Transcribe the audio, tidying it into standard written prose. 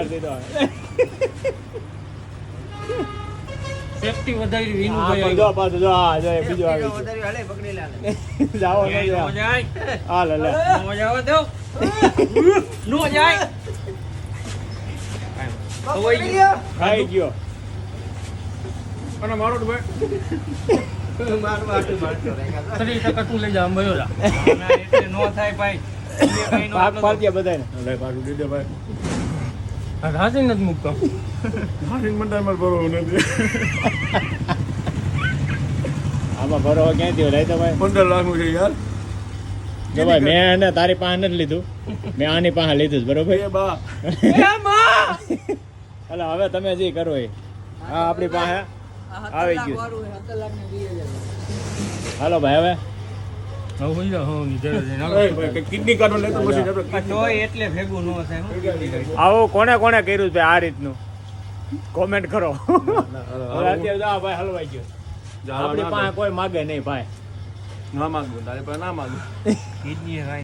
વધારે દીધો સેફટી વધારી વીનું હા, ભાઈ જો પાછું જો આ જો એ બીજો આવી વધારે હાલે પકડી લે જાઓ નો જાય હા લે લે નો જાવ દો નો જાય પકડી લ્યો ખાઈ ગયો અને મારો ભાઈ મારું આટલું મારતો રહે 30% તું લઈ જા અંબાયો જા ના એટલે નો થાય ભાઈ કઈ નો પાક પાક ગયા બધાને લે પાછું દીધે ભાઈ રાજી નથી મૂકતો હારીન મંડામાં બરોબર નથી આમાં ભરો ક્યાંથી લઈ તો ભાઈ 15 લાખનું છે યાર જો ભાઈ મેં એને તારી પાસે નથી લીધું મેં આની પાસે લીધું છે, બરોબર એ બા એટલે હવે તમે જે કરો એ હા આપણી પાસે આવી ગયું 17 લાખ ને 20,000 હાલો ભાઈ હવે હવે હોઈ જા હો ની જરા જઈને એ ભાઈ કિડની કાર્ડ લેતો પછી આપણે તોય એટલે ભેગું નો થાય હું આવું કોને કોને કર્યું છે આ રીતનું કોમેન્ટ કરો હવે અત્યારે જા ભાઈ હલવાઈ ગયો આપણી પાસે કોઈ માગે નહીં ભાઈ ના માંગુ તારે પાસે ના માંગુ કિડની